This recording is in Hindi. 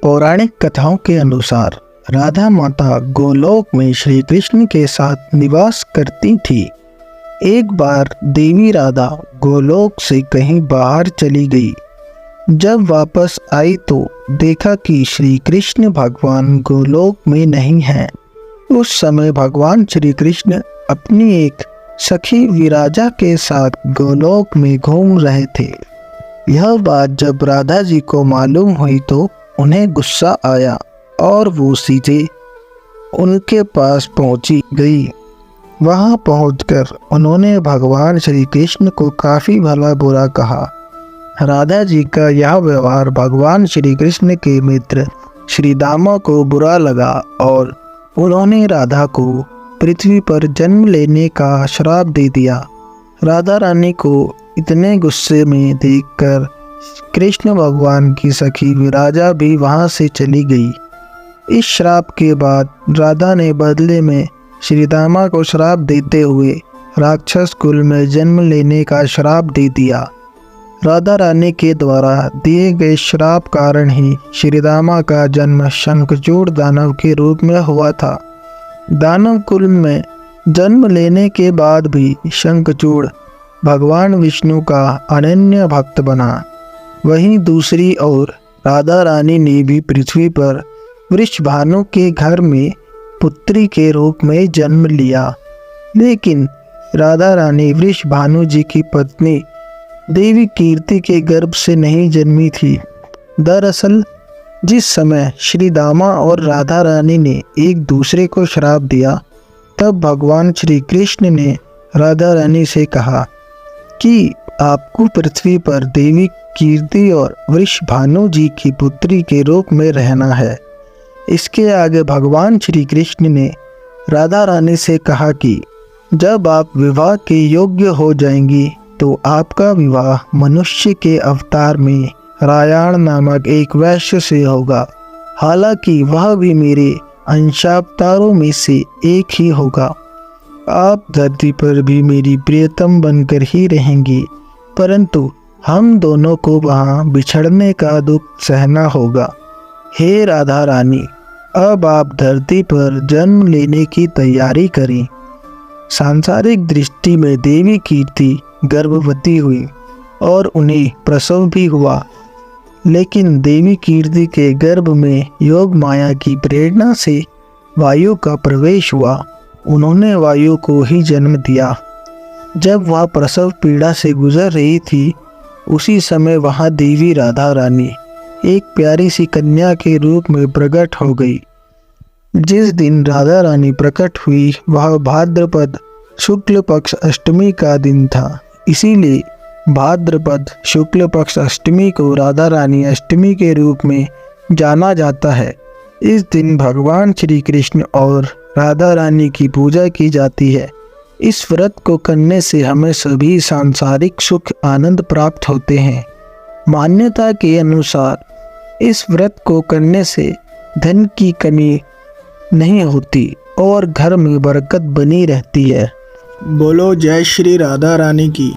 पौराणिक कथाओं के अनुसार राधा माता गोलोक में श्री कृष्ण के साथ निवास करती थी। एक बार देवी राधा गोलोक से कहीं बाहर चली गई। जब वापस आई तो देखा कि श्री कृष्ण भगवान गोलोक में नहीं हैं। उस समय भगवान श्री कृष्ण अपनी एक सखी विराजा के साथ गोलोक में घूम रहे थे। यह बात जब राधा जी को मालूम हुई तो उन्हें गुस्सा आया और वो सीधे उनके पास पहुंची गई। वहां पहुंचकर उन्होंने भगवान श्री कृष्ण को काफ़ी भला बुरा कहा। राधा जी का यह व्यवहार भगवान श्री कृष्ण के मित्र श्री दामा को बुरा लगा और उन्होंने राधा को पृथ्वी पर जन्म लेने का श्राप दे दिया। राधा रानी को इतने गुस्से में देखकर कृष्ण भगवान की सखी विराजा भी वहां से चली गई। इस श्राप के बाद राधा ने बदले में श्री दामा को श्राप देते हुए राक्षस कुल में जन्म लेने का श्राप दे दिया। राधा रानी के द्वारा दिए गए श्राप कारण ही श्री दामा का जन्म शंखचूड़ दानव के रूप में हुआ था। दानव कुल में जन्म लेने के बाद भी शंखचूड़ भगवान विष्णु का अनन्य भक्त बना। वहीं दूसरी ओर राधा रानी ने भी पृथ्वी पर वृषभानु के घर में पुत्री के रूप में जन्म लिया। लेकिन राधा रानी वृषभानु जी की पत्नी देवी कीर्ति के गर्भ से नहीं जन्मी थी। दरअसल जिस समय श्री दामा और राधा रानी ने एक दूसरे को श्राप दिया तब भगवान श्री कृष्ण ने राधा रानी से कहा कि आपको पृथ्वी पर देवी कीर्ति और वृषभानु जी की पुत्री के रूप में रहना है। इसके आगे भगवान श्री कृष्ण ने राधा रानी से कहा कि जब आप विवाह के योग्य हो जाएंगी तो आपका विवाह मनुष्य के अवतार में रायाण नामक एक वैश्य से होगा। हालांकि वह भी मेरे अंशावतारों में से एक ही होगा। आप धरती पर भी मेरी प्रियतम बनकर ही रहेंगी, परंतु हम दोनों को वहाँ बिछड़ने का दुख सहना होगा। हे राधा रानी, अब आप धरती पर जन्म लेने की तैयारी करें। सांसारिक दृष्टि में देवी कीर्ति गर्भवती हुई और उन्हें प्रसव भी हुआ। लेकिन देवी कीर्ति के गर्भ में योग माया की प्रेरणा से वायु का प्रवेश हुआ। उन्होंने वायु को ही जन्म दिया। जब वह प्रसव पीड़ा से गुजर रही थी उसी समय वहाँ देवी राधा रानी एक प्यारी सी कन्या के रूप में प्रकट हो गई। जिस दिन राधा रानी प्रकट हुई वह भाद्रपद शुक्ल पक्ष अष्टमी का दिन था। इसीलिए भाद्रपद शुक्ल पक्ष अष्टमी को राधा रानी अष्टमी के रूप में जाना जाता है। इस दिन भगवान श्री कृष्ण और राधा रानी की पूजा की जाती है। इस व्रत को करने से हमें सभी सांसारिक सुख आनंद प्राप्त होते हैं। मान्यता के अनुसार इस व्रत को करने से धन की कमी नहीं होती और घर में बरकत बनी रहती है। बोलो जय श्री राधा रानी की।